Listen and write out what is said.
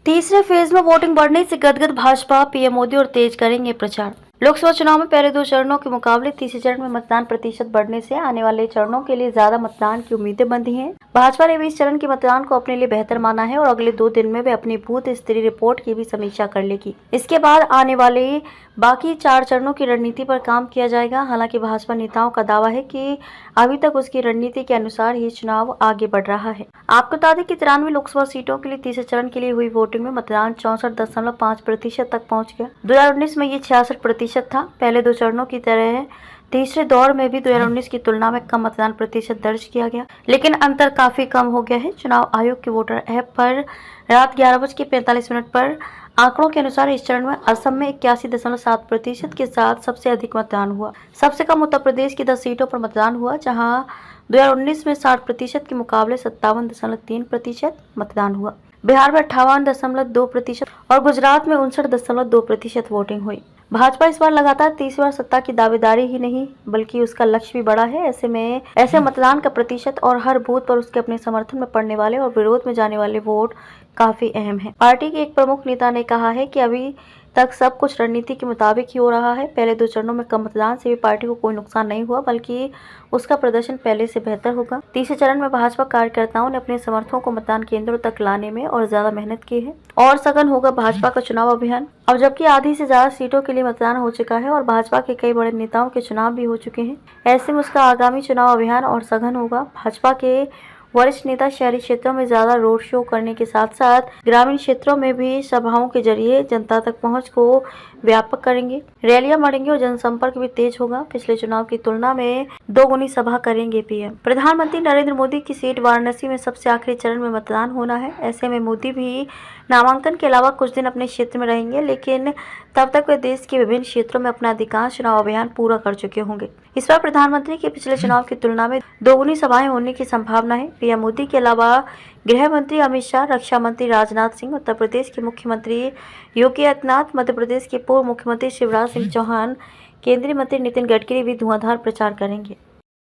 तीसरे फेज में वोटिंग बढ़ने से गदगद भाजपा, पीएम मोदी और तेज करेंगे प्रचार। लोकसभा चुनाव में पहले 2 चरणों के मुकाबले तीसरे चरण में मतदान प्रतिशत बढ़ने से आने वाले चरणों के लिए ज्यादा मतदान की उम्मीदें बंधी हैं। भाजपा ने भी इस चरण के मतदान को अपने लिए बेहतर माना है और अगले 2 दिन में वे अपनी बूथ स्तरीय रिपोर्ट की भी समीक्षा कर लेगी। इसके बाद आने वाले बाकी 4 चरणों की रणनीति पर काम किया जाएगा। हालांकि भाजपा नेताओं का दावा है कि अभी तक उसकी रणनीति के अनुसार ही चुनाव आगे बढ़ रहा है। आपको बता दें कि 93 लोकसभा सीटों के लिए तीसरे चरण के लिए हुई वोटिंग में मतदान 64.5% तक पहुंच गया। 2019 में ये 66% था। पहले 2 चरणों की तरह तीसरे दौर में भी 2019 की तुलना में कम मतदान प्रतिशत दर्ज किया गया, लेकिन अंतर काफी कम हो गया है। चुनाव आयोग के वोटर ऐप पर रात 11:45 पर आंकड़ों के अनुसार इस चरण में असम में 81.7% के साथ सबसे अधिक मतदान हुआ। सबसे कम उत्तर प्रदेश की 10 सीटों पर मतदान हुआ, जहां 2019 में 60% के मुकाबले 57.3% मतदान हुआ। बिहार में 58.2% और गुजरात में 59.2% वोटिंग हुई। भाजपा इस बार लगातार तीसरी बार सत्ता की दावेदारी ही नहीं बल्कि उसका लक्ष्य भी बड़ा है। ऐसे मतदान का प्रतिशत और हर बूथ पर उसके अपने समर्थन में पड़ने वाले और विरोध में जाने वाले वोट काफी अहम है। पार्टी के एक प्रमुख नेता ने कहा है कि अभी तक सब कुछ रणनीति के मुताबिक ही हो रहा है। पहले 2 चरणों में कम मतदान से भी पार्टी को कोई नुकसान नहीं हुआ, बल्कि उसका प्रदर्शन पहले से बेहतर होगा। तीसरे चरण में भाजपा कार्यकर्ताओं ने अपने समर्थकों को मतदान केंद्रों तक लाने में और ज्यादा मेहनत की है और सघन होगा भाजपा का चुनाव अभियान। अब जबकि आधी से ज्यादा सीटों के लिए मतदान हो चुका है और भाजपा के कई बड़े नेताओं के चुनाव भी हो चुके हैं, ऐसे में उसका आगामी चुनाव अभियान और सघन होगा। भाजपा के वरिष्ठ नेता शहरी क्षेत्रों में ज्यादा रोड शो करने के साथ साथ ग्रामीण क्षेत्रों में भी सभाओं के जरिए जनता तक पहुंच को व्यापक करेंगे। रैलियां बढ़ेंगी और जनसंपर्क भी तेज होगा। पिछले चुनाव की तुलना में 2 गुनी सभा करेंगे पीएम। प्रधानमंत्री नरेंद्र मोदी की सीट वाराणसी में सबसे आखिरी चरण में मतदान होना है। ऐसे में मोदी भी नामांकन के अलावा कुछ दिन अपने क्षेत्र में रहेंगे, लेकिन तब तक वे देश के विभिन्न क्षेत्रों में अपना अधिकांश चुनाव अभियान पूरा कर चुके होंगे। इस बार प्रधानमंत्री के पिछले चुनाव की तुलना में 2 गुनी सभाएं होने की संभावना है। पीएम मोदी के अलावा गृह मंत्री अमित शाह, रक्षा मंत्री राजनाथ सिंह, उत्तर प्रदेश के मुख्यमंत्री योगी आदित्यनाथ, मध्य प्रदेश के पूर्व मुख्यमंत्री शिवराज सिंह चौहान, केंद्रीय मंत्री नितिन गडकरी भी धुआंधार प्रचार करेंगे।